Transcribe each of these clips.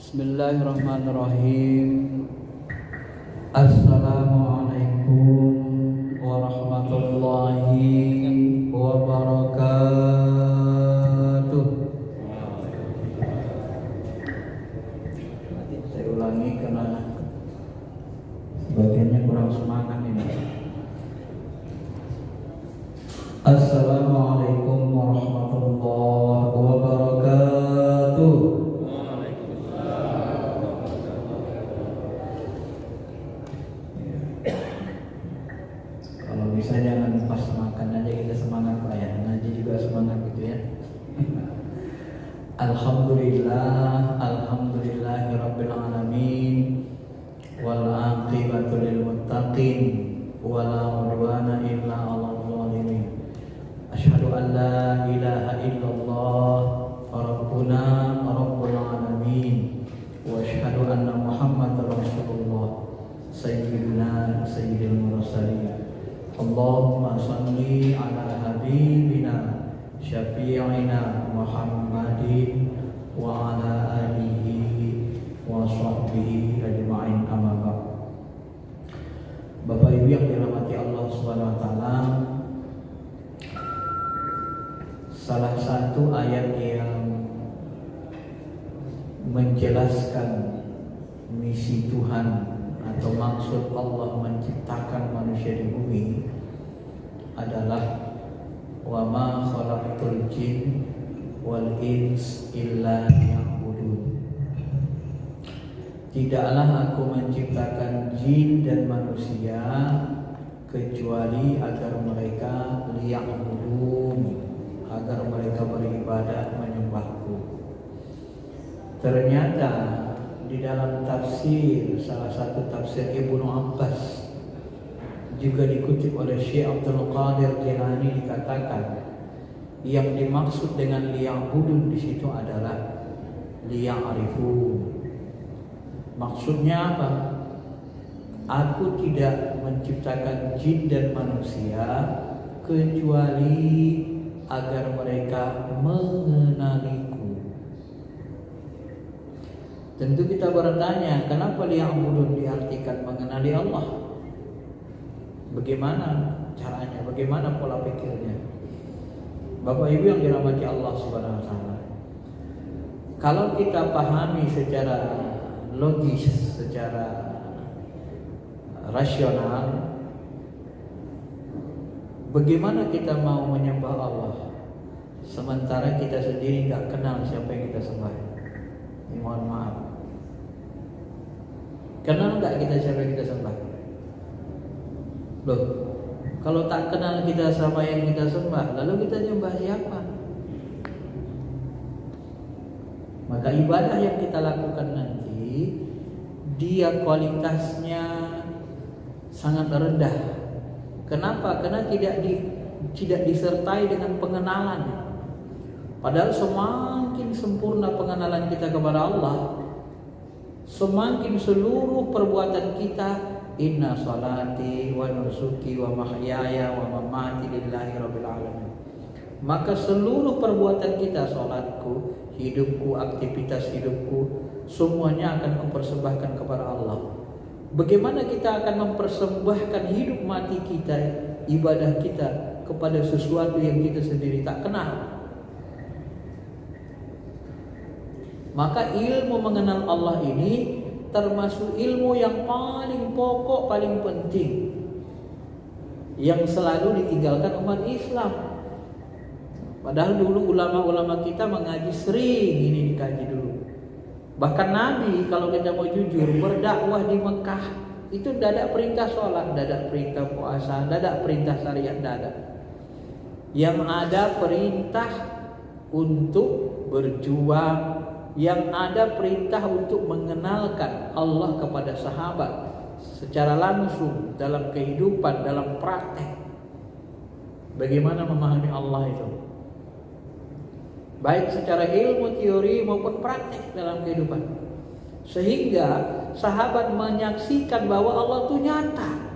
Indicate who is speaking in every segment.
Speaker 1: Bismillahirrahmanirrahim. Assalamualaikum warahmatullahi wabarakatuh. Saya ulangi karena sebagiannya kurang semangat ini. Assalamualaikum warahmatullahi wabarakatuh. Bisa jangan pas makan aja kita semangat Pak ya, ngaji juga semangat gitu ya. Alhamdulillah, alhamdulillahirabbil alamin, wal aqibatu lil muttaqin, wala udwana illa 'alal zalimin. Asyhadu an la ilaha illallah rabbuna rabbul alamin, wa asyhadu anna muhammadar rasulullah sayyidina sayyidil mursalin. Allahumma salli ala habibina syafi'ina Muhammadin wa ala alihi wa sahbihi ajma'in, amma ba'd. Bapak Ibu yang dirahmati Allah Subhanahu wa taala, salah satu ayat yang menjelaskan misi Tuhan atau maksud Allah menciptakan manusia di bumi adalah wa ma khalaqtul jin wal ins illa liya'budun. Tidaklah aku menciptakan jin dan manusia kecuali agar mereka liya'budun, agar mereka beribadah menyembahku. Ternyata di dalam tafsir, salah satu tafsir Ibnu Abbas juga dikutip oleh Syekh Abdul Qadir Jilani, dikatakan yang dimaksud dengan liya'budun di situ adalah liya'rifun. Maksudnya apa? Aku tidak menciptakan jin dan manusia kecuali agar mereka mengenaliku. Tentu kita bertanya, kenapa liya'budun diartikan mengenali Allah? Bagaimana caranya? Bagaimana pola pikirnya? Bapak Ibu yang dirahmati Allah Subhanahu wa taala, kalau kita pahami secara logis, secara rasional, bagaimana kita mau menyembah Allah sementara kita sendiri nggak kenal siapa yang kita sembah? Mohon maaf. Kenal nggak kita siapa yang kita sembah? Loh, kalau tak kenal kita sama yang kita sembah, lalu kita nyembah siapa? Maka ibadah yang kita lakukan nanti, dia kualitasnya sangat rendah. Kenapa? Karena tidak disertai dengan pengenalan. Padahal semakin sempurna pengenalan kita kepada Allah, semakin seluruh perbuatan kita, inna salati wa nusuki wa mahyaya wa mamati lillahi rabbil alamin, maka seluruh perbuatan kita, salatku, hidupku, aktivitas hidupku, semuanya akan kupersembahkan kepada Allah. Bagaimana kita akan mempersembahkan hidup mati kita, ibadah kita kepada sesuatu yang kita sendiri tak kenal? Maka ilmu mengenal Allah ini termasuk ilmu yang paling pokok, paling penting, yang selalu ditinggalkan umat Islam. Padahal dulu ulama-ulama kita mengaji sering ini dikaji dulu. Bahkan Nabi kalau kita mau jujur berdakwah di Mekah itu tidak ada perintah sholat, tidak ada perintah puasa, tidak ada perintah syariat, tidak ada. Yang ada perintah untuk berjuang, yang ada perintah untuk mengenalkan Allah kepada sahabat secara langsung dalam kehidupan, dalam praktek. Bagaimana memahami Allah itu, baik secara ilmu teori maupun praktek dalam kehidupan, sehingga sahabat menyaksikan bahwa Allah itu nyata.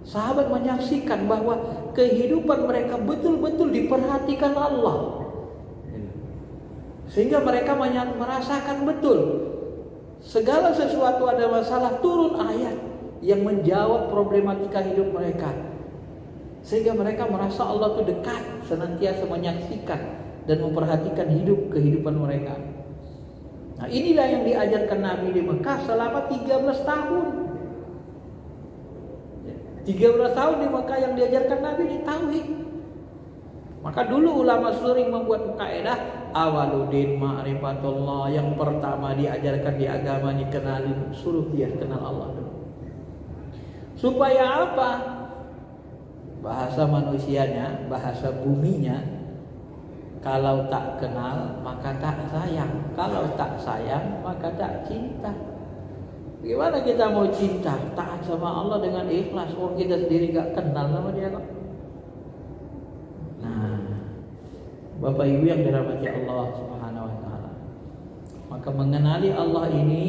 Speaker 1: Sahabat menyaksikan bahwa kehidupan mereka betul-betul diperhatikan Allah. Sehingga mereka merasakan betul Segala sesuatu ada masalah, turun ayat yang menjawab problematika hidup mereka. Sehingga mereka merasa Allah itu dekat, senantiasa menyaksikan dan memperhatikan kehidupan mereka. Nah, inilah yang diajarkan Nabi di Mekah selama 13 tahun. 13 tahun di Mekah yang diajarkan Nabi di tauhid. Maka dulu ulama sering membuat kaidah awaludin ma'rifatullah, yang pertama diajarkan di agama dikenalin, suruh dia kenal Allah dulu. Supaya apa? Bahasa manusianya, bahasa buminya, kalau tak kenal maka tak sayang, kalau tak sayang maka tak cinta. Gimana kita mau cinta, taat sama Allah dengan ikhlas, orang kita sendiri gak kenal sama dia kok. Nah, Bapak Ibu yang dirahmati Allah Subhanahu wa taala, maka mengenali Allah ini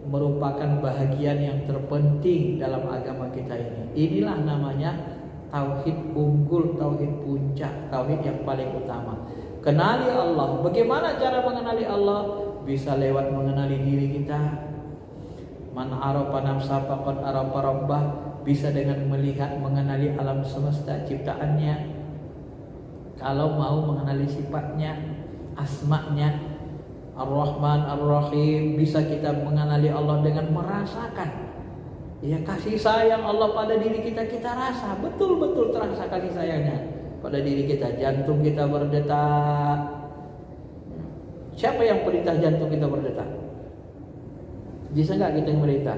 Speaker 1: merupakan bahagian yang terpenting dalam agama kita ini. Inilah namanya tauhid unggul, tauhid puncak, tauhid yang paling utama. Kenali Allah. Bagaimana cara mengenali Allah? Bisa lewat mengenali diri kita. Man arafa nafsa faqad arafa rabbah, bisa dengan melihat, mengenali alam semesta ciptaannya. Kalau mau mengenali sifatnya, asma'nya, Ar-Rahman, Ar-Rahim, bisa kita mengenali Allah dengan merasakan ya kasih sayang Allah pada diri kita. Kita rasa betul-betul terasa kasih sayangnya pada diri kita. Jantung kita berdetak. Siapa yang perintah jantung kita berdetak? Bisa nggak kita yang perintah?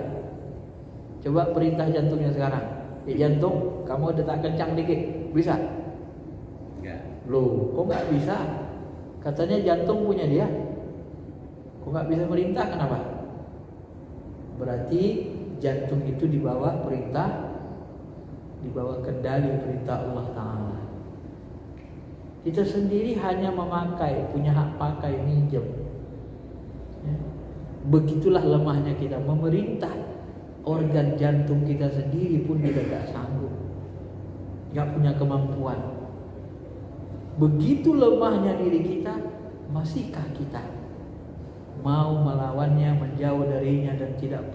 Speaker 1: Coba perintah jantungnya sekarang. Jantung, kamu detak kencang dikit. Bisa? Enggak. Loh, kok nggak bisa? Katanya jantung punya dia. Kok nggak bisa merintah? Kenapa? Berarti jantung itu di bawah perintah, di bawah kendali perintah Allah Ta'ala. Kita sendiri hanya memakai, punya hak pakai, minjem ya. Begitulah lemahnya kita. Memerintah organ jantung kita sendiri pun kita gak sanggup, gak punya kemampuan. Begitu lemahnya diri kita, masihkah kita mau melawannya, menjauh darinya, dan tidak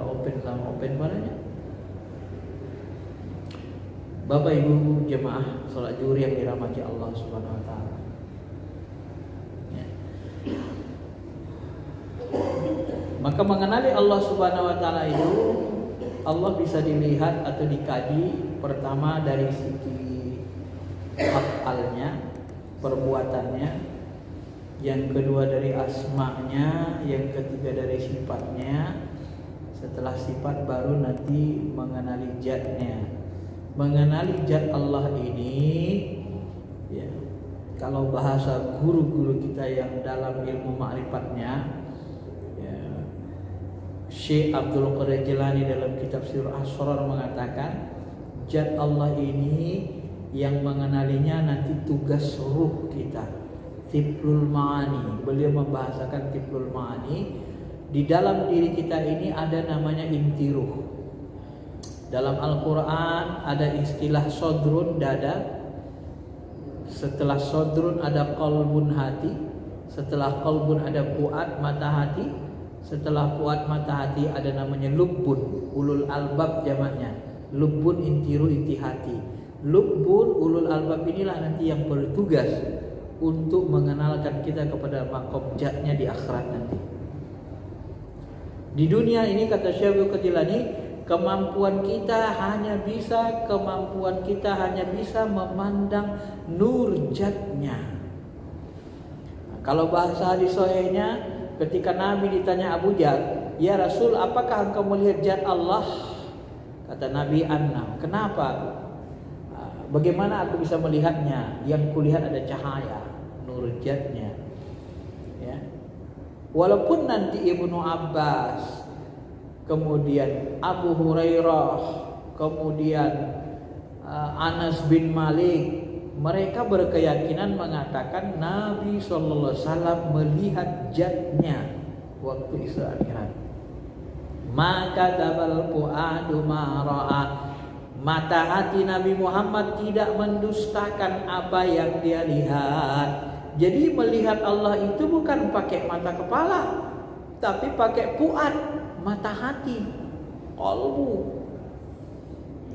Speaker 1: open sama open padanya? Bapak Ibu jemaah salat zuhur yang dirahmati Allah Subhanahu wa taala. Ya. Maka mengenali Allah Subhanahu wa taala itu, Allah bisa dilihat atau dikaji pertama dari segi af'alnya, perbuatannya, yang kedua dari asma'nya, yang ketiga dari sifatnya. Setelah sifat baru nanti mengenali zatnya. Mengenali zat Allah ini ya, kalau bahasa guru-guru kita yang dalam ilmu ma'rifatnya ya, Syekh Abdul Qadir Jilani dalam kitab Sirrul Asrar mengatakan zat Allah ini yang mengenalinya nanti tugas ruh kita, Tiplul Ma'ani. Beliau membahasakan Tiplul Ma'ani. Di dalam diri kita ini ada namanya inti ruh. Dalam Al-Quran ada istilah sodrun, dada. Setelah sodrun ada qalbun, hati. Setelah qalbun ada fuad, mata hati. Setelah fuad, mata hati ada namanya lubbun, ulul albab jamaknya. Lubbun inti ruh, inti hati. Lubbun, ulul albab inilah nanti yang bertugas untuk mengenalkan kita kepada makom zatnya di akhirat nanti. Di dunia ini kata Syekh Abdul Qadir Jilani, kemampuan kita hanya bisa memandang nur zatnya. Nah, kalau bahasa hadis sahihnya, ketika Nabi ditanya Abu Jahal, "Ya Rasul, apakah engkau melihat zat Allah?" Kata Nabi, "Anna." Kenapa? Bagaimana aku bisa melihatnya? Yang kulihat ada cahaya, nur zatnya. Ya. Walaupun nanti Ibnu Abbas, kemudian Abu Hurairah, kemudian Anas bin Malik, mereka berkeyakinan mengatakan Nabi SAW melihat zatnya waktu Isra Mi'raj. Maka dabal fuadu ma ra'a, mata hati Nabi Muhammad tidak mendustakan apa yang dia lihat. Jadi melihat Allah itu bukan pakai mata kepala, tapi pakai fuad, mata hati, qalbu.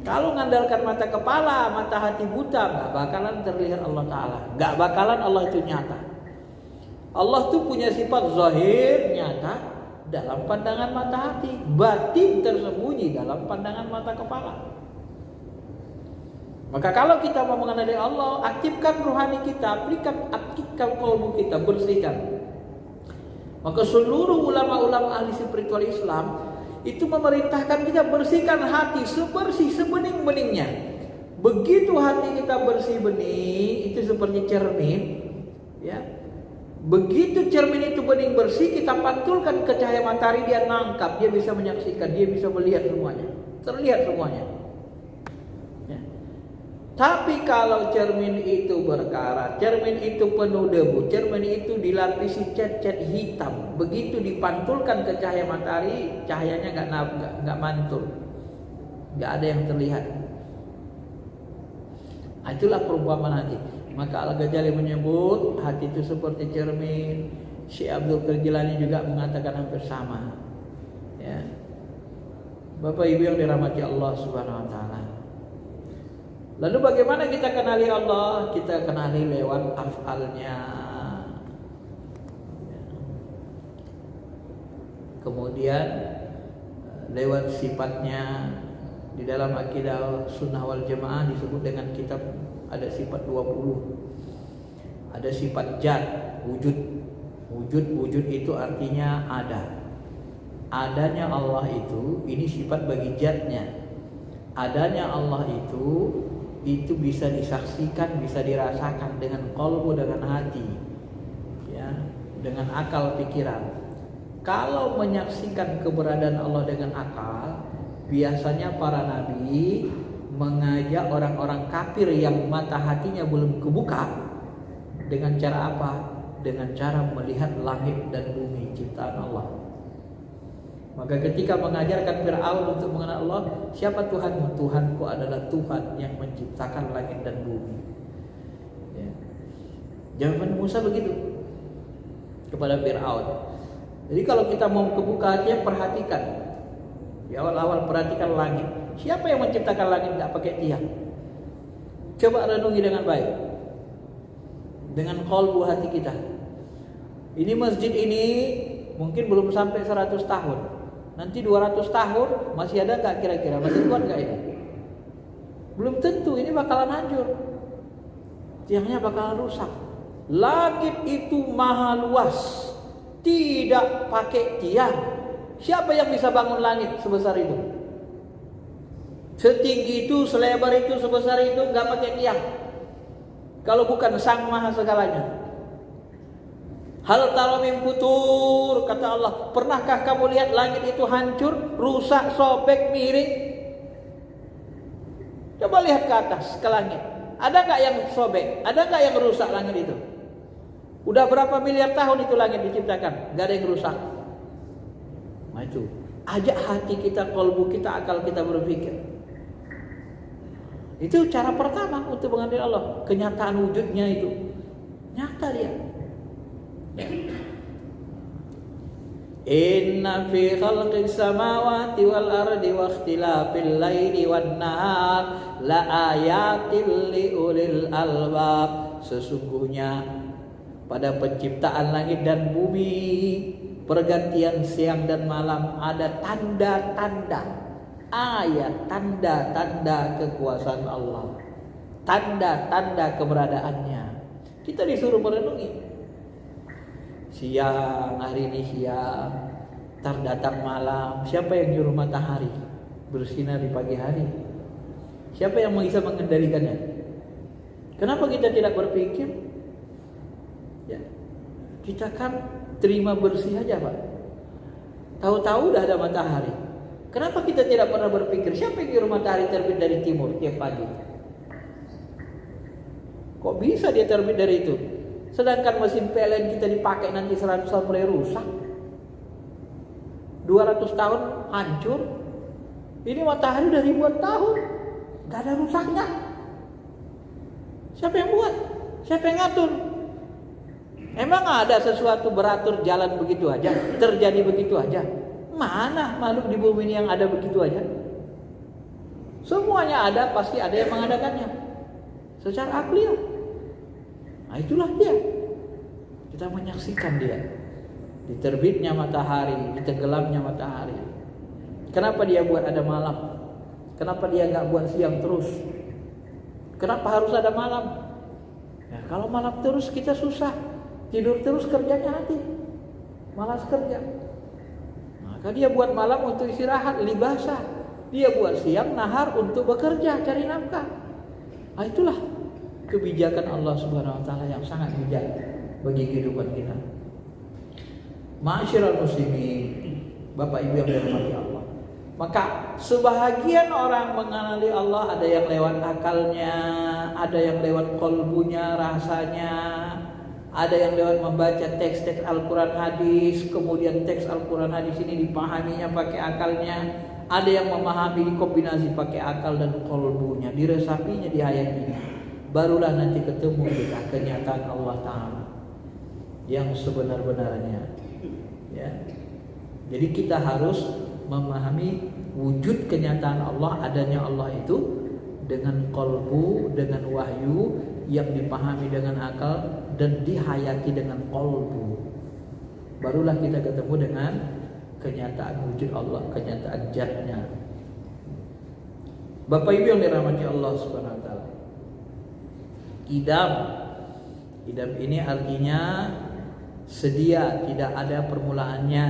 Speaker 1: Kalau mengandalkan mata kepala, mata hati buta, nggak bakalan terlihat Allah Ta'ala, nggak bakalan Allah itu nyata. Allah tuh punya sifat zahir nyata dalam pandangan mata hati, batin tersembunyi dalam pandangan mata kepala. Maka kalau kita mau mengenali Allah, aktifkan rohani kita, aktifkan qalbu kita, bersihkan. Maka seluruh ulama-ulama ahli spiritual Islam itu memerintahkan kita bersihkan hati sebersih sebening-beningnya. Begitu hati kita bersih bening, itu seperti cermin, ya. Begitu cermin itu bening bersih, kita pantulkan ke cahaya matahari, dia nangkap, dia bisa menyaksikan, dia bisa melihat semuanya, terlihat semuanya. Tapi kalau cermin itu berkarat, cermin itu penuh debu, cermin itu dilapisi cat-cat hitam, begitu dipantulkan ke cahaya matahari, cahayanya nggak mantul, nggak ada yang terlihat. Itulah perumpamaan hati. Maka Al-Ghazali menyebut hati itu seperti cermin. Syekh Abdul Qadir Jilani juga mengatakan hampir sama. Ya. Bapak Ibu yang dirahmati Allah Subhanahu Wa Taala. Lalu bagaimana kita kenali Allah? Kita kenali lewat af'alnya. Kemudian lewat sifatnya. Di dalam akidah sunnah wal jamaah disebut dengan kitab ada sifat 20. Ada sifat zat, wujud. Wujud itu artinya ada. Adanya Allah itu, ini sifat bagi zatnya. Adanya Allah itu bisa disaksikan, bisa dirasakan dengan qalbu, dengan hati, ya, dengan akal pikiran. Kalau menyaksikan keberadaan Allah dengan akal, biasanya para nabi mengajak orang-orang kafir yang mata hatinya belum kebuka dengan cara apa? Dengan cara melihat langit dan bumi ciptaan Allah. Maka ketika mengajarkan Fir'aun untuk mengenal Allah, siapa Tuhanmu? Tuhanku adalah Tuhan yang menciptakan langit dan bumi. Ya. Jawaban Musa begitu kepada Fir'aun. Jadi kalau kita mau kebuka hatinya, perhatikan. Di awal-awal perhatikan langit. Siapa yang menciptakan langit nggak pakai tiang? Coba renungi dengan baik. Dengan qalbu hati kita. Ini masjid ini mungkin belum sampai 100 tahun. Nanti 200 tahun masih ada nggak kira-kira? Masih kuat nggak ini? Belum tentu, ini bakalan hancur. Tiangnya bakalan rusak. Langit itu maha luas, tidak pakai tiang. Siapa yang bisa bangun langit sebesar itu? Setinggi itu, selebar itu, sebesar itu, nggak pakai tiang. Kalau bukan Sang Maha Segalanya. Hal tara min futur, kata Allah, pernahkah kamu lihat langit itu hancur, rusak, sobek, miring? Coba lihat ke atas, ke langit. Ada nggak yang sobek? Ada nggak yang rusak langit itu? Udah berapa miliar tahun itu langit diciptakan, nggak ada yang rusak. Nah itu, ajak hati kita, qalbu kita, akal kita berpikir. Itu cara pertama untuk mengenal Allah. Kenyataan wujudnya itu nyata dia. Inna fi khalqis samawati wal ardi wa ikhtilafil laili wan nahar la ayatil liulil albab. Sesungguhnya pada penciptaan langit dan bumi, pergantian siang dan malam, ada tanda-tanda, ayat, tanda-tanda kekuasaan Allah, tanda-tanda keberadaannya. Kita disuruh merenungi. Siang, hari ini siang, ntar datang malam. Siapa yang nyuruh matahari bersinar di pagi hari? Siapa yang bisa mengendalikannya? Kenapa kita tidak berpikir? Ya, kita kan terima bersih aja, Pak. Tahu-tahu udah ada matahari. Kenapa kita tidak pernah berpikir siapa yang nyuruh matahari terbit dari timur tiap pagi? Kok bisa dia terbit dari itu? Sedangkan mesin PLN kita dipakai nanti 100 tahun mulai rusak, 200 tahun hancur. Ini matahari udah ribuan tahun, gak ada rusaknya. Siapa yang buat? Siapa yang ngatur? Emang ada sesuatu beratur jalan begitu aja, terjadi begitu aja? Mana makhluk di bumi ini yang ada begitu aja? Semuanya ada, pasti ada yang mengadakannya. Secara akli ya. Nah itulah dia. Kita menyaksikan dia. Di terbitnya matahari, di tenggelamnya matahari. Kenapa dia buat ada malam? Kenapa dia nggak buat siang terus? Kenapa harus ada malam? Ya, kalau malam terus kita susah. Tidur terus kerjanya nanti. Malas kerja. Maka dia buat malam untuk istirahat, libasa. Dia buat siang, nahar untuk bekerja, cari nafkah. Nah itulah kebijakan Allah Subhanahu wa taala yang sangat bijak bagi kehidupan kita. Ma'asyiral muslimin, Bapak Ibu yang dirahmati Allah. Maka sebahagian orang mengenali Allah, ada yang lewat akalnya, ada yang lewat kolbunya, rasanya, ada yang lewat membaca teks-teks Al-Quran hadis, kemudian teks Al-Quran hadis ini dipahaminya pakai akalnya, ada yang memahami dikombinasi pakai akal dan kolbunya, diresapinya, dihayatinya. Barulah nanti ketemu kita kenyataan Allah Ta'ala yang sebenar-benarnya. Ya. Jadi kita harus memahami wujud kenyataan Allah, adanya Allah itu dengan kolbu, dengan wahyu yang dipahami dengan akal dan dihayati dengan kolbu. Barulah kita ketemu dengan kenyataan wujud Allah, kenyataan zatnya. Bapak Ibu yang dirahmati Allah Subhanahu wa taala. Idam ini artinya sedia, tidak ada permulaannya.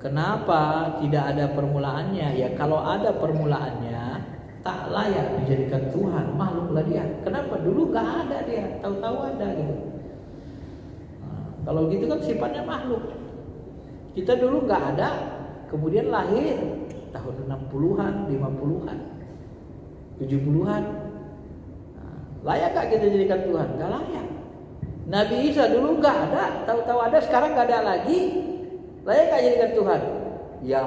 Speaker 1: Kenapa tidak ada permulaannya? Ya kalau ada permulaannya tak layak dijadikan Tuhan, makhluklah dia. Kenapa? Dulu gak ada dia, tahu-tahu ada gitu. Nah, kalau gitu kan sifatnya makhluk. Kita dulu gak ada, kemudian lahir tahun 60-an, 50-an, 70-an. Nah, layak gak kita jadikan Tuhan? Gak layak. Nabi Isa dulu gak ada, tahu-tahu ada, sekarang gak ada lagi. Layak gak jadikan Tuhan? Ya,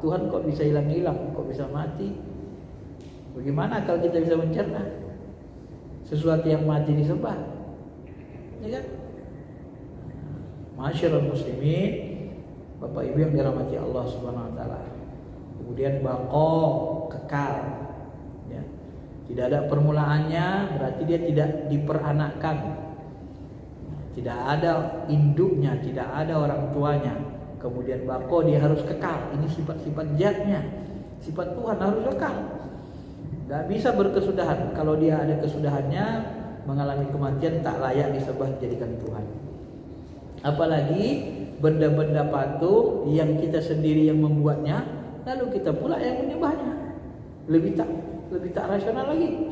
Speaker 1: Tuhan kok bisa hilang-hilang, kok bisa mati? Bagaimana kalau kita bisa mencerna sesuatu yang mati disembah? Ya kan? Ma'asyiral muslimin, Bapak Ibu yang dirahmati Allah Subhanahu wa taala. Kemudian baqo, kekal. Ya. Tidak ada permulaannya, berarti dia tidak diperanakkan. Tidak ada induknya, tidak ada orang tuanya. Kemudian baqo, dia harus kekal. Ini sifat-sifat zatnya. Sifat Tuhan harus kekal. Gak bisa berkesudahan. Kalau dia ada kesudahannya, mengalami kematian, tak layak disembah dijadikan Tuhan. Apalagi benda-benda patung yang kita sendiri yang membuatnya, lalu kita pula yang menyembahnya. Lebih tak rasional lagi.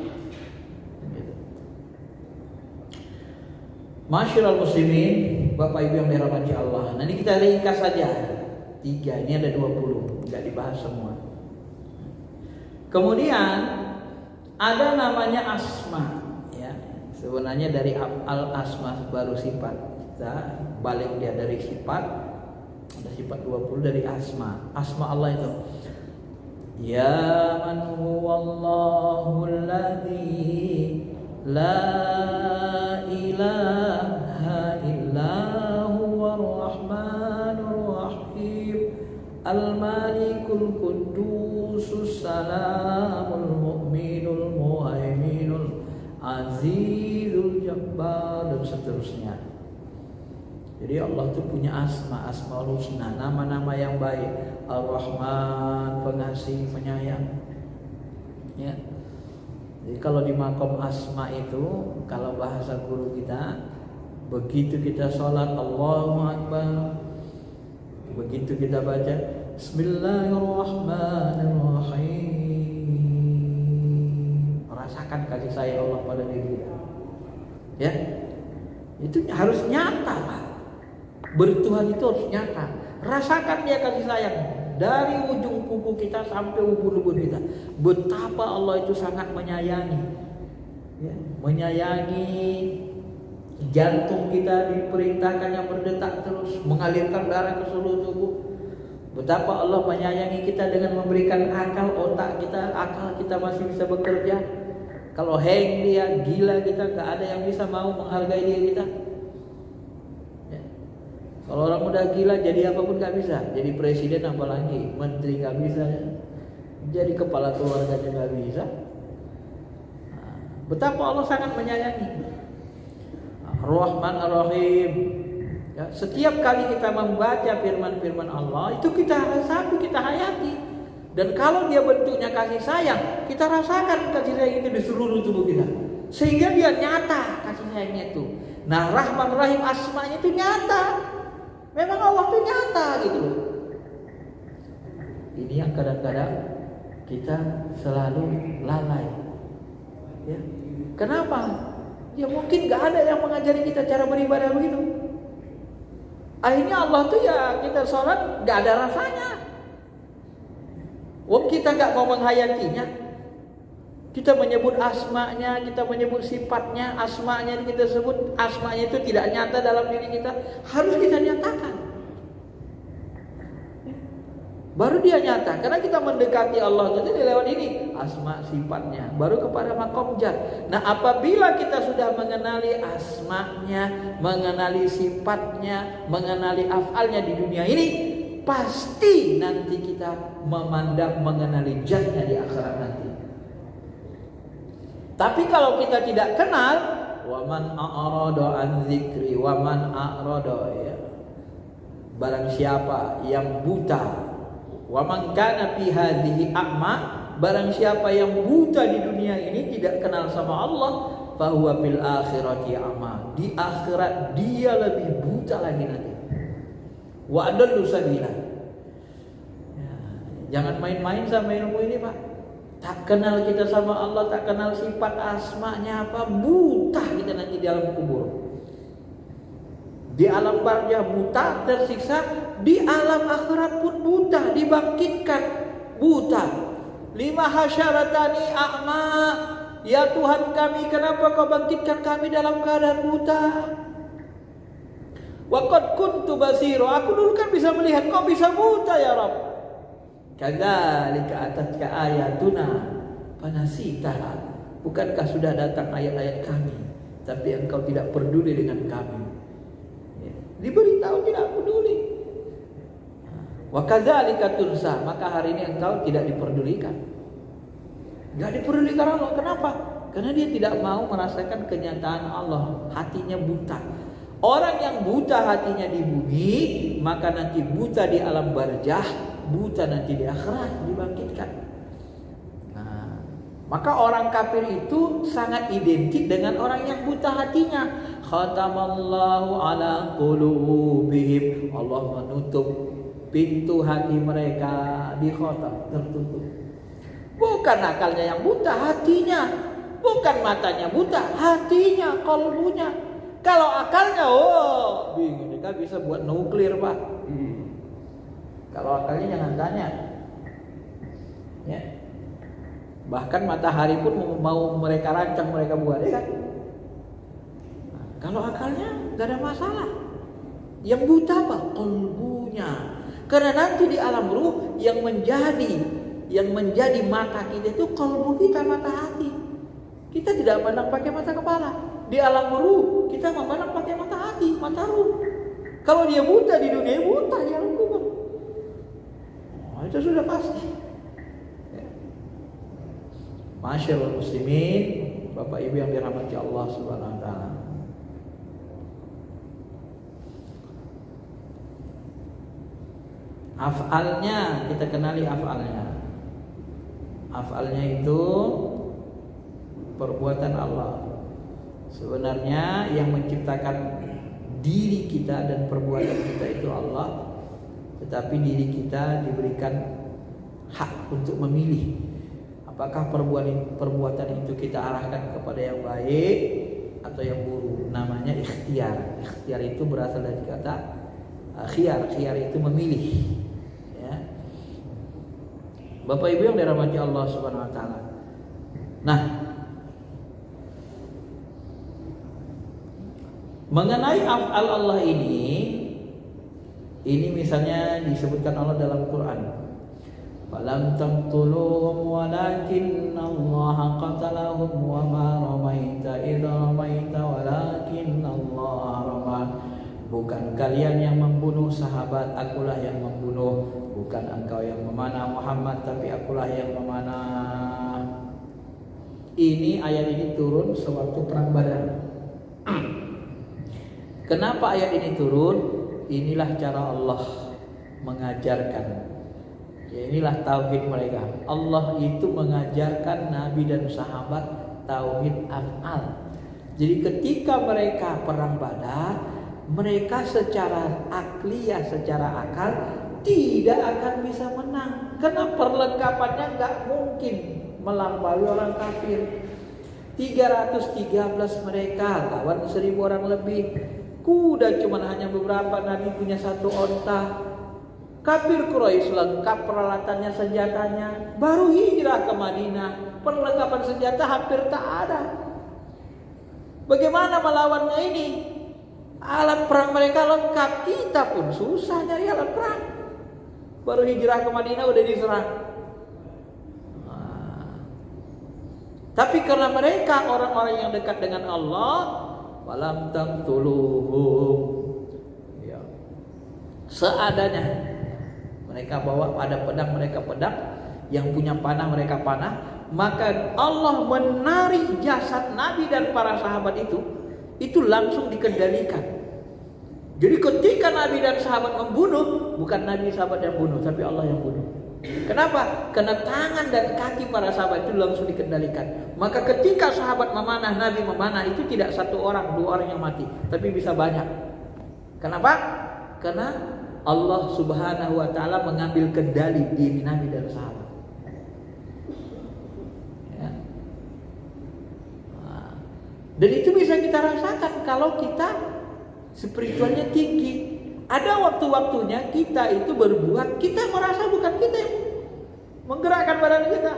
Speaker 1: Ma'asyiral muslimin, Bapak Ibu yang dirahmati Allah. Nanti kita ringkas saja. 3, ini ada 20, enggak dibahas semua. Kemudian ada namanya asma, ya. Sebenarnya dari al-asma baru sifat. Kita balik dia dari sifat, ada sifat 20 dari asma. Asma Allah itu ya man huwallahu alladzi la ilaha illa huwar rahmanur rahim al-malikul qudusus salamul mu'minul muhaiminul azizul jabbar dan seterusnya. Jadi Allah itu punya asmaul husna, nama-nama yang baik. Ar-Rahman, pengasih, penyayang. Ya. Jadi kalau di makom asma itu, kalau bahasa guru kita, begitu kita sholat Allahu Akbar, begitu kita baca Bismillahirrahmanirrahim, rasakan kasih sayang Allah pada diri kita. Ya, itu harus nyata, Pak. Bertuhan itu harus nyata. Rasakan dia kasih sayang dari ujung kuku kita sampai ubun-ubun kita. Betapa Allah itu sangat menyayangi, ya, menyayangi. Jantung kita diperintahkannya berdetak terus, mengalirkan darah ke seluruh tubuh. Betapa Allah menyayangi kita dengan memberikan akal, otak kita, akal kita masih bisa bekerja. Kalau hang dia, gila kita, gak ada yang bisa mau menghargai diri kita. Kalau orang udah gila jadi apapun nggak bisa. Jadi presiden apalagi, menteri nggak bisa. Jadi kepala keluarga juga nggak bisa. Betapa Allah sangat menyayangi. Ar-Rahman Ar-Rahim. Ya, setiap kali kita membaca firman-firman Allah itu kita rasakan, kita hayati. Dan kalau dia bentuknya kasih sayang, kita rasakan kasih sayang itu di seluruh tubuh kita. Sehingga dia nyata kasih sayangnya itu. Nah, Rahman Rahim asmanya itu nyata. Memang Allah itu nyata gitu loh. Ini yang kadang-kadang kita selalu lalai. Ya. Kenapa? Ya mungkin gak ada yang mengajari kita cara beribadah begitu. Akhirnya Allah tuh ya kita sholat gak ada rasanya. Wong kita gak mau menghayatinya. Kita menyebut asmanya, kita menyebut sifatnya, asmanya kita sebut, asmanya itu tidak nyata dalam diri kita, harus kita nyatakan. Baru dia nyata, karena kita mendekati Allah itu lewat ini, asma sifatnya, baru kepada makom jat. Nah, apabila kita sudah mengenali asmanya, mengenali sifatnya, mengenali afalnya di dunia ini, pasti nanti kita memandang mengenali jatnya di akhirat nanti. Tapi kalau kita tidak kenal, waman a'rada an dzikri waman a'rada, ya. Barang siapa yang buta, waman kana fi hadhihi a'ma, barang siapa yang buta di dunia ini tidak kenal sama Allah, fahuwa fil akhirati a'ma, di akhirat dia lebih buta lagi nanti. Wa adallu sabila. Ya, jangan main-main sama ilmu ini, Pak. Tak kenal kita sama Allah, tak kenal sifat asmanya apa, buta kita nanti di alam kubur. Di alam barzah buta, tersiksa, di alam akhirat pun buta, dibangkitkan buta. Lima hasyaratani a'ma, ya Tuhan kami, kenapa kau bangkitkan kami dalam keadaan buta? Wa qad kuntu basira, aku dulu kan bisa melihat, kau bisa buta ya Rabb. Kadzalika atatka ayatuna fanasitaha. Bukankah sudah datang ayat-ayat kami, tapi engkau tidak peduli dengan kami. Ya. Diberitahu tidak peduli. Wa kadzalika tunsa, maka hari ini engkau tidak diperdulikan. Enggak diperdulikan Allah. Kenapa? Karena dia tidak mau merasakan kenyataan Allah, hatinya buta. Orang yang buta hatinya di bumi, maka nanti buta di alam barzah, buta nanti di akhirat dibangkitkan. Nah, maka orang kafir itu sangat identik dengan orang yang buta hatinya. Khatamallahu ala qulubihim, Allah menutup pintu hati mereka, di khatam, tertutup. Bukan akalnya yang buta, hatinya. Bukan matanya buta, hatinya, kalbunya. Kalau akalnya, bingung, mereka bisa buat nuklir, Pak. Kalau akalnya jangan tanya. Ya. Bahkan matahari pun mau mereka rancang, mereka buat, ya kan? Nah, kalau akalnya gak ada masalah. Yang buta apa? Kalbunya. Karena nanti di alam ruh yang menjadi mata kita itu kalbu kita, mata hati. Kita tidak pandang pakai mata kepala. Di alam ruh kita memandang pakai mata hati, mata ruh. Kalau dia buta di dunia, buta di alam kubur. Itu sudah pasti. Masyaallah muslimin, Bapak Ibu yang dirahmati Allah Subhanahu wa taala. Af'alnya, kita kenali af'alnya. Af'alnya itu perbuatan Allah. Sebenarnya yang menciptakan diri kita dan perbuatan kita itu Allah. Tetapi diri kita diberikan hak untuk memilih apakah perbuatan itu kita arahkan kepada yang baik atau yang buruk. Namanya ikhtiar. Ikhtiar itu berasal dari kata khiyar. Khiyar itu memilih. Ya. Bapak Ibu yang dirahmati Allah Subhanahu wa taala. Nah, mengenai af'al Allah ini misalnya disebutkan Allah dalam Quran. Falam taqtuluhum walakinna Allah qatalahum wa ma ramaita idza ramaita walakinna Allah rama. Bukan kalian yang membunuh sahabat, akulah yang membunuh. Bukan engkau yang memanah Muhammad, tapi akulah yang memanah. Ini ayat ini turun sewaktu perang Badar. Kenapa ayat ini turun? Inilah cara Allah mengajarkan. Inilah tauhid mereka. Allah itu mengajarkan Nabi dan sahabat tauhid af'al. Jadi ketika mereka perang Badar, mereka secara akliyah, secara akal tidak akan bisa menang. Karena perlengkapannya nggak mungkin melampaui orang kafir. 313 mereka lawan 1000 orang lebih. Kuda cuma hanya beberapa, Nabi punya 1 onta. Kafir Quraisy lengkap peralatannya, senjatanya. Baru hijrah ke Madinah, perlengkapan senjata hampir tak ada. Bagaimana melawannya ini? Alat perang mereka lengkap, kita pun susah nyari alat perang. Baru hijrah ke Madinah udah diserang. Tapi karena mereka orang-orang yang dekat dengan Allah, walam taqtuluhum, ya, seadanya. Mereka bawa pada pedang, mereka pedang. Yang punya panah, mereka panah. Maka Allah menarik jasad Nabi dan para sahabat itu langsung dikendalikan. Jadi ketika Nabi dan sahabat membunuh, bukan Nabi sahabat yang bunuh, tapi Allah yang bunuh. Kenapa? Karena tangan dan kaki para sahabat itu langsung dikendalikan. Maka ketika sahabat memanah, Nabi memanah, itu tidak 1 orang, 2 orang yang mati, tapi bisa banyak. Kenapa? Karena Allah Subhanahu wa ta'ala mengambil kendali diri Nabi dan sahabat. Ya. Dan itu bisa kita rasakan kalau kita spiritualnya tinggi. Ada waktu-waktunya kita itu berbuat, kita merasa bukan kita yang menggerakkan badan kita,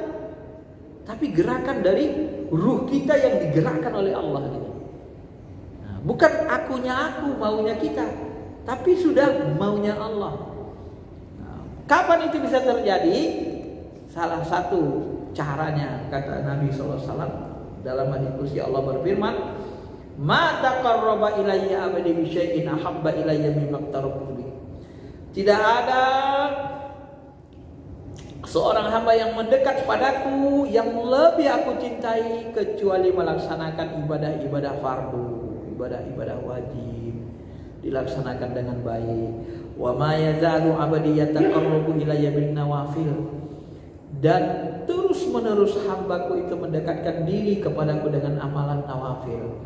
Speaker 1: tapi gerakan dari ruh kita yang digerakkan oleh Allah gitu. Nah, bukan akunya aku, maunya kita, tapi sudah maunya Allah. Nah, kapan itu bisa terjadi? Salah satu caranya, kata Nabi SAW dalam hadis qudsi, Allah berfirman, "Ma taqarraba ilayya 'abdi bi syai'in ahabba ilayya mimma aftaratuhu bi." Tidak ada seorang hamba yang mendekat padaku yang lebih aku cintai kecuali melaksanakan ibadah-ibadah fardu, ibadah-ibadah wajib dilaksanakan dengan baik. Wa ma yazalu 'abdi yataqarrabu ilayya bin nawafil. Dan terus-menerus hambaku itu mendekatkan diri kepadaku dengan amalan nawafil.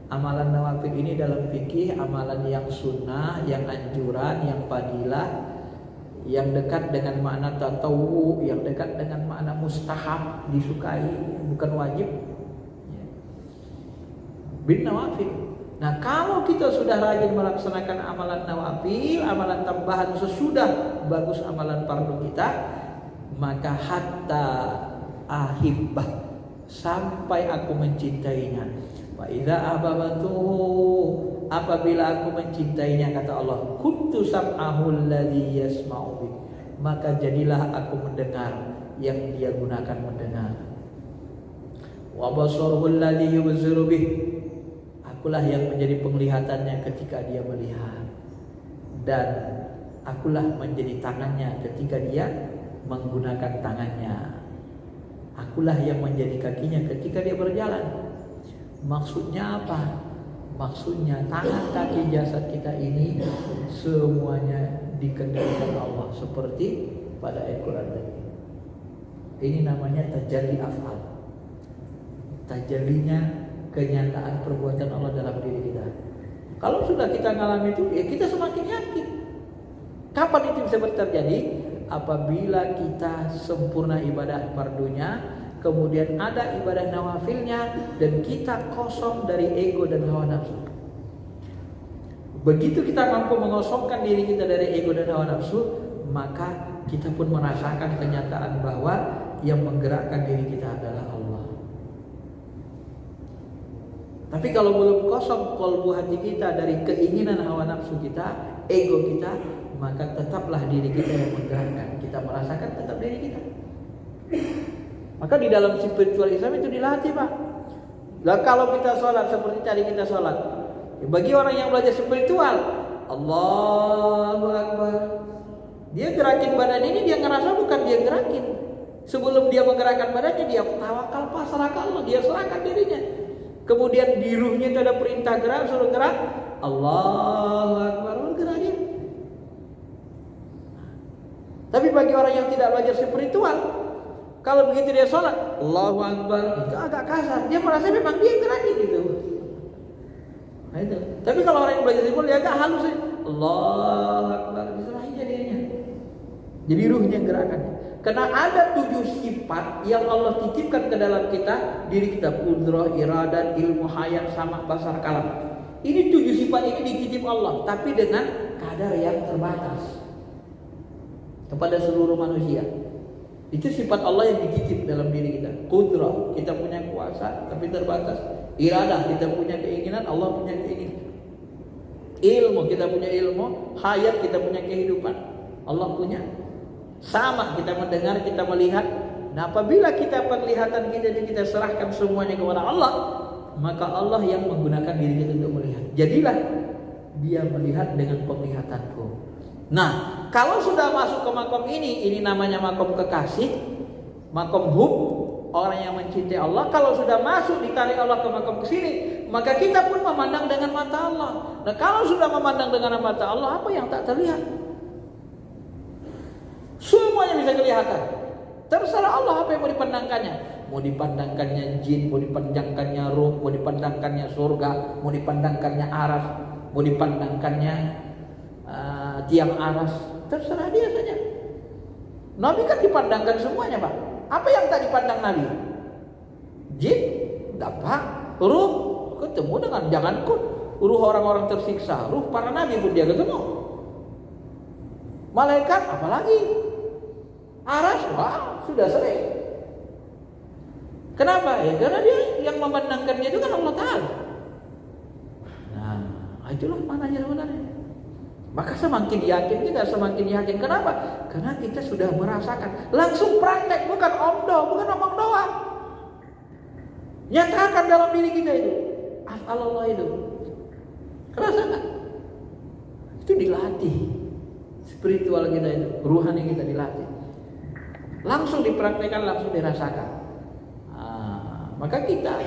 Speaker 1: Amalan nawafil ini dalam fikih amalan yang sunnah, yang anjuran, yang fadilah, yang dekat dengan makna tatawwu, yang dekat dengan makna mustahab, disukai, bukan wajib. Bin nawafil. Nah, kalau kita sudah rajin melaksanakan amalan nawafil, amalan tambahan sesudah bagus amalan fardu kita, maka hatta ahibbah, sampai aku mencintainya. Wa idza ahbabtuhu, apabila aku mencintainya, kata Allah, kuntu sam'ahu alladhi yasma'u bih, maka jadilah aku mendengar yang dia gunakan mendengar. Wa basaruhu alladhi yubsiru bih, akulah yang menjadi penglihatannya ketika dia melihat, dan akulah menjadi tangannya ketika dia menggunakan tangannya, akulah yang menjadi kakinya ketika dia berjalan. Maksudnya apa? Maksudnya tangan, kaki, jasad kita ini semuanya dikendalikan Allah, seperti pada ayat Quran tadi. Ini namanya tajalli af'al, tajallinya kenyataan perbuatan Allah dalam diri kita. Kalau sudah kita ngalami itu, ya kita semakin yakin. Kapan itu bisa terjadi? Apabila kita sempurna ibadah fardunya, kemudian ada ibadah nawafilnya, dan kita kosong dari ego dan hawa nafsu. Begitu kita mampu mengosongkan diri kita dari ego dan hawa nafsu, maka kita pun merasakan kenyataan bahwa yang menggerakkan diri kita adalah Allah. Tapi kalau belum kosong kalbu hati kita dari keinginan hawa nafsu kita, ego kita, maka tetaplah diri kita yang menggerakkan. Kita merasakan tetap diri kita. Maka di dalam spiritual Islam itu dilatih, Pak. Lah kalau kita sholat seperti tadi kita sholat, bagi orang yang belajar spiritual, Allahu Akbar. Dia gerakin badan ini, dia ngerasa bukan dia gerakin. Sebelum dia menggerakkan badannya, dia tawakal, pasrah ke Allah, dia serahkan dirinya. Kemudian di ruhnya itu ada perintah gerak, suruh gerak. Allahu Akbar, bergerak dia. Tapi bagi orang yang tidak belajar spiritual, kalau begitu dia sholat, Allahu Akbar, itu agak kasar. Dia merasa memang dia gerakin gitu. Nah, itu. Tapi kalau orang yang belajar spiritual, dia agak halus. Allahu Akbar, diserahin jadinya. Jadi ruhnya gerakan. Karena ada 7 sifat yang Allah titipkan ke dalam kita, diri kita, qudrah, iradat, ilmu, hayat, sama, basar, kalam. Ini 7 sifat ini dititip Allah, tapi dengan kadar yang terbatas kepada seluruh manusia. Itu sifat Allah yang dititip dalam diri kita. Qudrah, kita punya kuasa tapi terbatas. Iradah, kita punya keinginan, Allah punya keinginan. Ilmu, kita punya ilmu. Hayat, kita punya kehidupan, Allah punya. Sama, kita mendengar, kita melihat. Nah, apabila kita penglihatan kita serahkan semuanya kepada Allah, maka Allah yang menggunakan diri kita untuk melihat. Jadilah dia melihat dengan penglihatanku. Nah, kalau sudah masuk ke makom ini namanya makom kekasih, makom hub, orang yang mencintai Allah. Kalau sudah masuk, ditarik Allah ke makom kesini, maka kita pun memandang dengan mata Allah. Nah, kalau sudah memandang dengan mata Allah, apa yang tak terlihat? Semuanya bisa kelihatan. Terserah Allah apa yang mau dipandangkannya. Mau dipandangkannya jin, mau dipandangkannya ruh, mau dipandangkannya surga, mau dipandangkannya aras, mau dipandangkannya tiang aras. Terserah dia saja. Nabi kan dipandangkan semuanya, Pak. Apa yang tak dipandang Nabi? Jin, dapat. Ruh, ketemu dengan jangankan ruh orang-orang tersiksa, ruh para nabi pun dia ketemu. Malaikat apalagi? Aras, wah, sudah sering. Kenapa? Ya karena dia yang memandangkannya itu kan Allah Ta'ala. Nah, itulah mananya sebenarnya. Maka semakin yakin kita, semakin yakin. Kenapa? Karena kita sudah merasakan. Langsung praktek, bukan omdo, bukan ngomong doang. Nyatakan dalam diri kita itu. Allah itu. Rasakan. Itu dilatih. Spiritual kita itu, ruhani kita dilatih. Langsung dipraktekkan, langsung dirasakan. Maka kita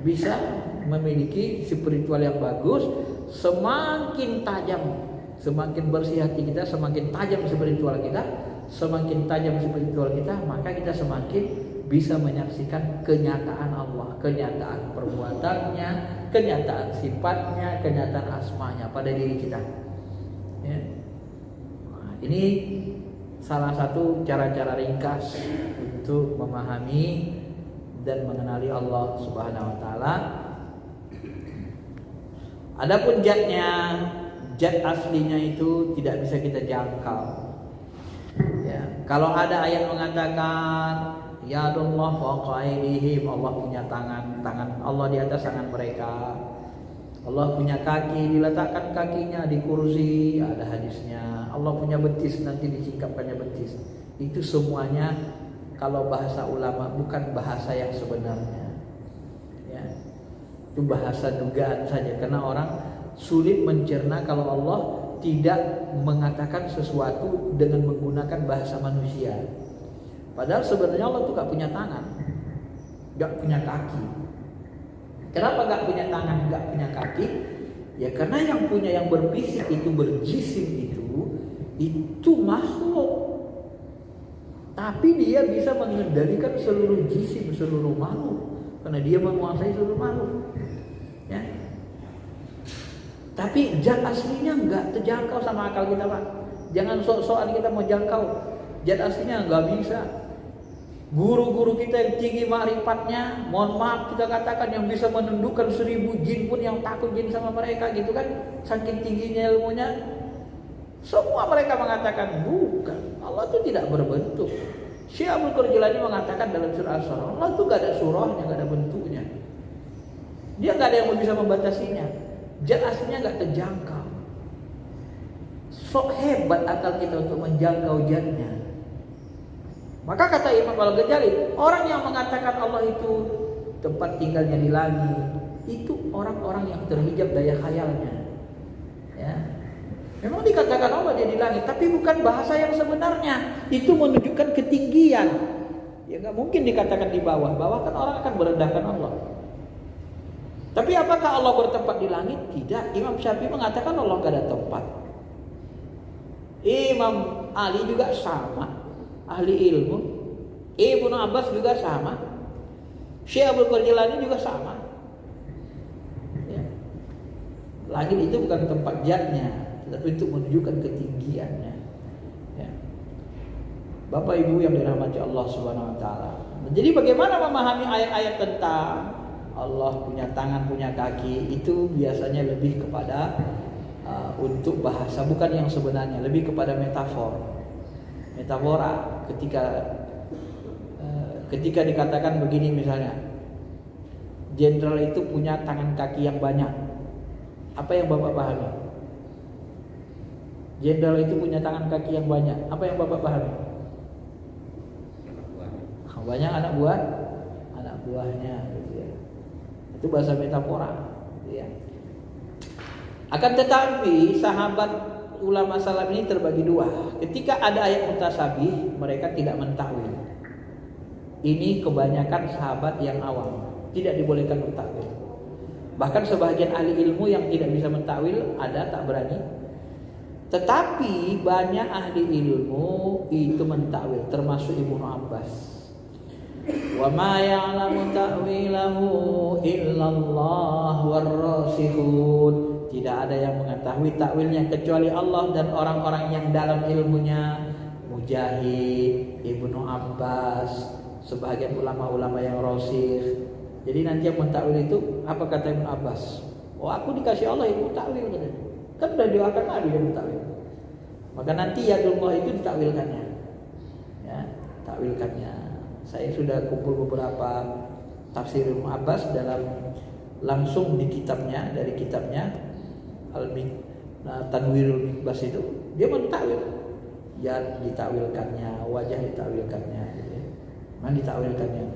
Speaker 1: bisa memiliki spiritual yang bagus. Semakin tajam, semakin bersih hati kita, semakin tajam spiritual kita, semakin tajam spiritual kita, maka kita semakin bisa menyaksikan kenyataan Allah, kenyataan perbuatannya, kenyataan sifatnya, kenyataan asmanya pada diri kita. Ya. Nah, ini salah satu cara-cara ringkas untuk memahami dan mengenali Allah Subhanahu wa taala. Adapun zatnya, zat aslinya itu tidak bisa kita jangkau. Ya, kalau ada ayat mengatakan yadullah fawqa aydihim, Allah punya tangan, tangan Allah di atas tangan mereka. Allah punya kaki, diletakkan kakinya di kursi, ada hadisnya. Allah punya betis, nanti disingkapkannya betis. Itu semuanya kalau bahasa ulama bukan bahasa yang sebenarnya. Ya. Itu bahasa dugaan saja, karena orang sulit mencerna kalau Allah tidak mengatakan sesuatu dengan menggunakan bahasa manusia. Padahal sebenarnya Allah itu gak punya tangan, gak punya kaki. Kenapa gak punya tangan, gak punya kaki? Ya karena yang punya, yang berfisik itu, berjisim itu makhluk. Tapi dia bisa mengendalikan seluruh jisim, seluruh makhluk, karena dia menguasai seluruh makhluk. Ya. Tapi zat aslinya nggak terjangkau sama akal kita, Pak. Jangan sok-sokan kita mau jangkau. Zat aslinya nggak bisa. Guru-guru kita yang tinggi ma'rifatnya, mohon maaf kita katakan, yang bisa menundukkan 1000 jin pun yang takut jin sama mereka gitu kan, saking tingginya ilmunya. Semua mereka mengatakan bukan, Allah itu tidak berbentuk. Syekh Abdul Qadir Jilani mengatakan dalam surah As-Surah, Allah itu gak ada surahnya, gak ada bentuknya. Dia gak ada yang bisa membatasinya. Zat aslinya gak terjangkau. Sok hebat akal kita untuk menjangkau zatnya. Maka kata Imam Al-Ghazali, orang yang mengatakan Allah itu tempat tinggalnya di langit, itu orang-orang yang terhijab daya khayalnya. Ya. Memang dikatakan Allah dia di langit, tapi bukan bahasa yang sebenarnya. Itu menunjukkan ketinggian. Ya nggak mungkin dikatakan di bawah. Bawah kan orang akan merendahkan Allah. Tapi apakah Allah bertempat di langit? Tidak. Imam Syafi'i mengatakan Allah nggak ada tempat. Imam Ali juga sama, ahli ilmu. Ibnu Abbas juga sama. Syekh Abdul Qadir Jilani juga sama. Ya. Langit itu bukan tempat jatnya, tapi untuk menunjukkan ketinggiannya. Ya. Bapak Ibu yang dirahmati Allah Subhanahu wa taala. Jadi bagaimana memahami ayat-ayat tentang Allah punya tangan, punya kaki, itu biasanya lebih kepada untuk bahasa, bukan yang sebenarnya, lebih kepada metafora. Ketika dikatakan begini misalnya, jenderal itu punya tangan kaki yang banyak, apa yang Bapak pahami? Jenderal itu punya tangan kaki yang banyak, apa yang Bapak pahami? Banyak anak buahnya, gitu ya. Itu bahasa metafora, gitu ya. Akan tetapi sahabat ulama salaf ini terbagi dua. Ketika ada ayat mutasabih, mereka tidak mentakwil. Ini kebanyakan sahabat yang awam, tidak dibolehkan mentakwil. Bahkan sebagian ahli ilmu yang tidak bisa mentakwil ada, tak berani. Tetapi banyak ahli ilmu itu mentakwil, termasuk Ibnu Abbas. Wa ma ya'lamu ta'wilahu illallah warrasikhun. Tidak ada yang mengetahui takwilnya kecuali Allah dan orang-orang yang dalam ilmunya. Mujahid, Ibnu Abbas, sebagian ulama-ulama yang rasikh. Jadi nanti yang mentakwil itu apa kata Ibnu Abbas? Oh, aku dikasih Allah ilmu takwil katanya. Kan sudah doakan Nabi yang mentakwil. Maka nanti yadullah itu ditakwilkannya. Ya, takwilkannya. Saya sudah kumpul beberapa tafsir Ibnu Abbas dalam langsung di kitabnya, dari kitabnya Tanwirul Mikbas itu dia mentakwil, ya ditakwilkannya, wajah ditakwilkannya, ditakwilkannya.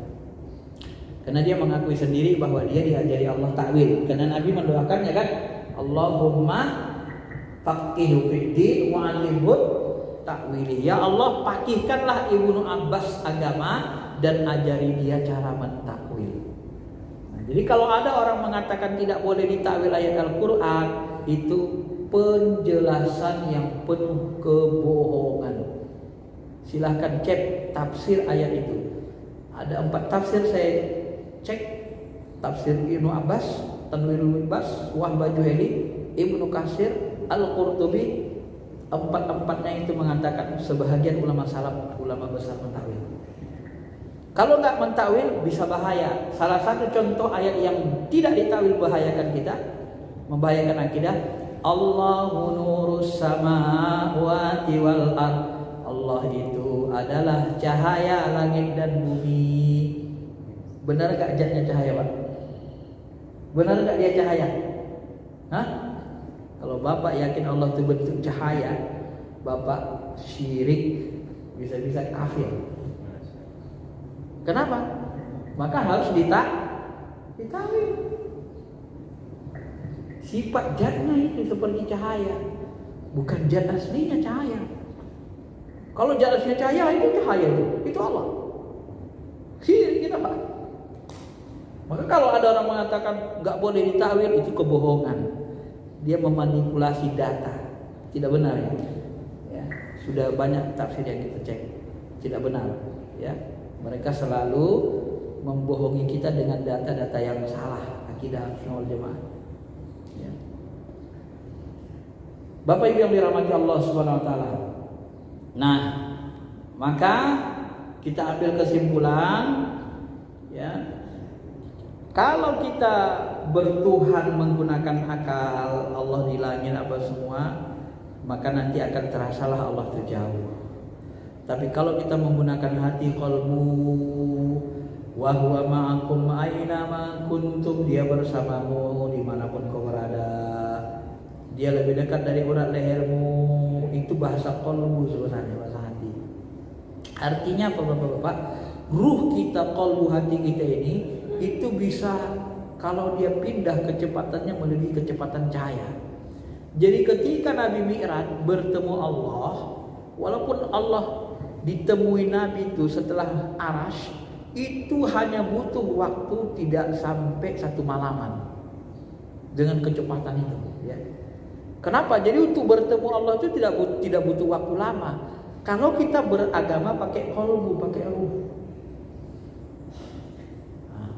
Speaker 1: Karena dia mengakui sendiri bahwa dia diajari Allah takwil. Karena Nabi mendoakannya kan, Allahumma faqihhu fiddin wa 'allimhu takwili. Ya Allah, pakihkanlah Ibnu Abbas agama dan ajari dia cara mentakwil. Nah, jadi kalau ada orang mengatakan tidak boleh ditakwil ayat Al-Qur'an, itu penjelasan yang penuh kebohongan. Silahkan cek tafsir ayat itu. Ada 4 tafsir saya cek. Tafsir Ibnu Abbas, Tanwirul Mikbas, Wahbah Juhaili, Ibnu Katsir, Al-Qurtubi. 4-empatnya itu mengatakan sebahagian ulama salaf, ulama besar mentakwil. Kalau nggak mentakwil bisa bahaya. Salah satu contoh ayat yang tidak ditakwil bahayakan kita, membahayakan akidah. Allahu nurus samawati wal ard. Allah itu adalah cahaya langit dan bumi. Benar gak jatnya cahaya, Pak? Benar gak dia cahaya? Hah? Kalau Bapak yakin Allah itu bentuk cahaya, Bapak syirik, bisa-bisa kafir. Kenapa? Maka harus ditakwil. Sifat zatnya itu seperti cahaya, bukan zat aslinya cahaya. Kalau zat aslinya cahaya itu Allah. Syirik kita, Pak. Maka kalau ada orang mengatakan nggak boleh ditakwil, itu kebohongan. Dia memanipulasi data, tidak benar ya. Ya, sudah banyak tafsir yang kita cek, tidak benar. Ya, mereka selalu membohongi kita dengan data-data yang salah, akidah Ahlussunnah wal Jamaah. Ya. Bapak Ibu yang dirahmati Allah Subhanahu wa taala. Nah, maka kita ambil kesimpulan, ya. Kalau kita bertuhan menggunakan akal, Allah di langit apa semua, maka nanti akan terasalah Allah itu jauh. Tapi kalau kita menggunakan hati, qalbu, wa huwa ma'akum aina ma kuntum, dia bersamamu dimanapun kau berada. Dia lebih dekat dari urat lehermu. Itu bahasa qalbu sebenarnya, bahasa hati. Artinya apa Bapak-bapak? Ruh kita, qalbu hati kita ini itu bisa, kalau dia pindah kecepatannya melebihi kecepatan cahaya. Jadi ketika Nabi Mi'raj bertemu Allah, walaupun Allah ditemui Nabi itu setelah Arash, itu hanya butuh waktu tidak sampai 1 malaman dengan kecepatan itu, ya. Kenapa? Jadi untuk bertemu Allah itu tidak butuh waktu lama. Kalau kita beragama pakai qalbu, pakai ruh.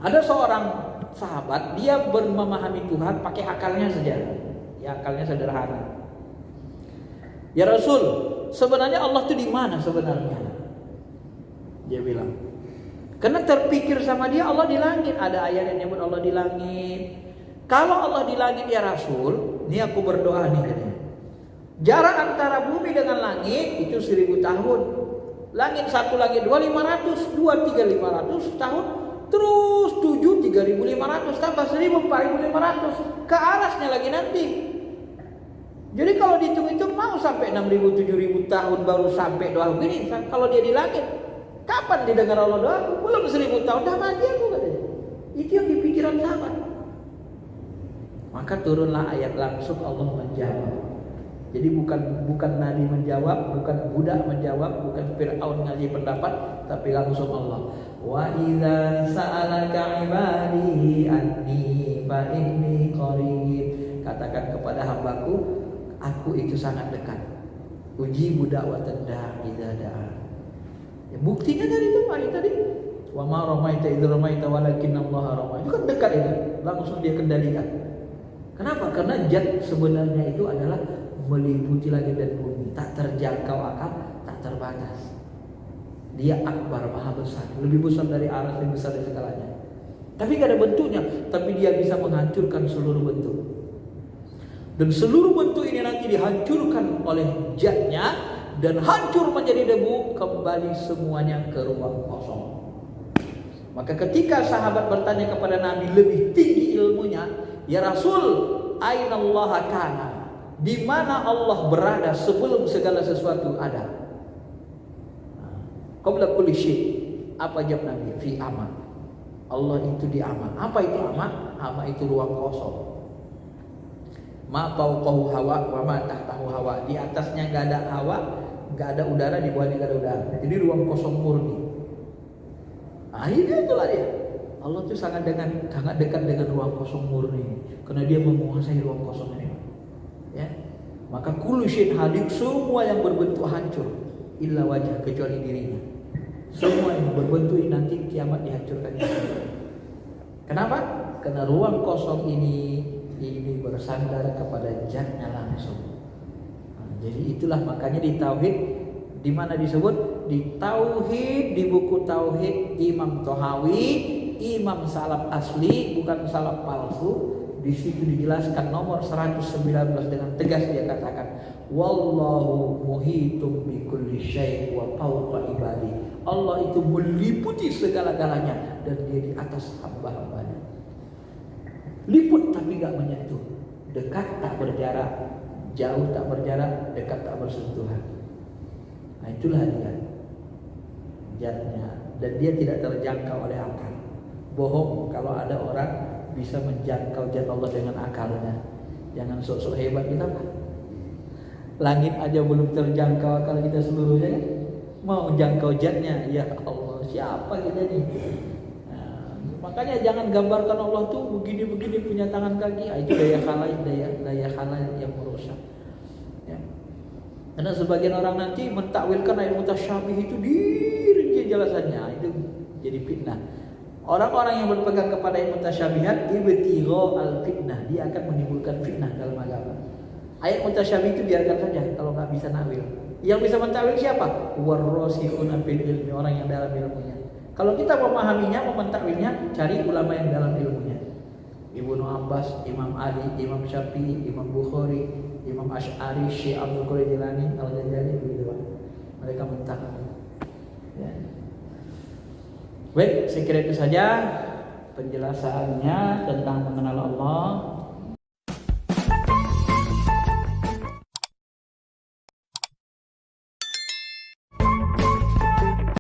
Speaker 1: Ada seorang sahabat, dia memahami Tuhan pakai akalnya saja. Ya, akalnya sederhana. Ya Rasul, sebenarnya Allah itu di mana sebenarnya? Dia bilang. Karena terpikir sama dia Allah di langit. Ada ayat yang nyebut Allah di langit. Kalau Allah di langit ya Rasul, ini aku berdoa nih katanya. Jarak antara bumi dengan langit itu 1000 tahun. Langit 1, langit 2, 500, 2, 3, 500 tahun. Terus 7, 3.500 tambah 1.000, 4.500. Ke arasnya lagi nanti. Jadi kalau dihitung-hitung mau sampai 6.000, 7.000 tahun baru sampai doa begini. Kalau dia di langit, kapan didengar Allah doaku? Belum 1.000 tahun, dah mati aku katanya. Itu yang di pikiran sahabat. Maka turunlah ayat langsung Allah menjawab. Jadi bukan Nabi menjawab, bukan budak menjawab, bukan Fir'aun ngasih pendapat, tapi langsung Allah. Wa idza sa'alaka 'ibadi anni fa inni qarib. Katakan kepada hambaku, aku itu sangat dekat. Uji budak wa tadda idza da'a. Ya, buktinya dari itu ayat tadi. Wa ma ramaita idza ramaita walakinnallaha rama. Itu kan dekat itu, langsung dia kendalikan. Kenapa? Karena zat sebenarnya itu adalah meliputi langit dan bumi, tak terjangkau akal, tak terbatas. Dia akbar, maha besar, lebih besar dari aras, lebih besar dari segalanya. Tapi gak ada bentuknya, tapi dia bisa menghancurkan seluruh bentuk. Dan seluruh bentuk ini nanti dihancurkan oleh zatnya dan hancur menjadi debu, kembali semuanya ke ruang kosong. Maka ketika sahabat bertanya kepada Nabi lebih tinggi ilmunya, ya Rasul, aina Allah kana? Di mana Allah berada sebelum segala sesuatu ada? Qabla kulli syai. Apa jawab Nabi? Fi ama. Allah itu di ama. Apa itu ama? Ama itu ruang kosong. Ma fawqahu hawa wa ma tahtahu hawa. Di atasnya enggak ada hawa, enggak ada udara, di bawahnya enggak ada udara. Jadi ruang kosong murni. Itulah dia. Allah itu sangat dekat dengan ruang kosong murni karena dia menguasai ruang kosong ini. Ya. Maka kullu syai'in halik, semua yang berbentuk hancur illa wajah, kecuali dirinya. Semua yang berbentuk ini nanti kiamat dihancurkan. Kenapa? Karena ruang kosong ini bersandar kepada zatnya langsung. Jadi itulah makanya di tauhid di mana disebut di tauhid, di buku tauhid Imam Tohawi, Imam salaf asli bukan salaf palsu. Di situ dijelaskan nomor 119 dengan tegas dia katakan, wallahu muhitum bikulli syai' wa fawqa ibadi. Allah itu meliputi segala-galanya dan dia di atas hamba-hambanya. Liput tapi gak menyentuh, dekat tak berjarak, jauh tak berjarak, dekat tak bersentuhan. Nah itulah dia zatnya, dan dia tidak terjangkau oleh akal. Bohong kalau ada orang bisa menjangkau zat Allah dengan akalnya. Jangan sok-sok hebat kita Pak. Langit aja belum terjangkau akal kita seluruhnya, mau jangkau zatnya, ya Allah siapa kita nih? Nah, makanya jangan gambarkan Allah tuh begini-begini punya tangan kaki. Itu daya khalai yang merusak. Ya. Karena sebagian orang nanti mentakwilkan ayat mutasyabih itu dirinci jelasannya, itu jadi fitnah. Orang-orang yang berpegang kepada ayat mutasyabihat ibtigha al-fitnah, dia akan menimbulkan fitnah dalam agama. Ayat mutasyabih itu biarkan saja kalau nggak bisa nakwil. Yang bisa mentakwil siapa? Warrasikhuna fil ilmi, orang yang dalam ilmunya. Kalau kita memahaminya, mentakwilnya, cari ulama yang dalam ilmunya. Ibnu Abbas, Imam Ali, Imam Syafi'i, Imam Bukhari, Imam Asy'ari, Syekh Abdul Qadir Jilani, Al-Ghazali, begitu. Mereka mentakwil. Ya. Baik, saya kira itu saja penjelasannya tentang mengenal Allah.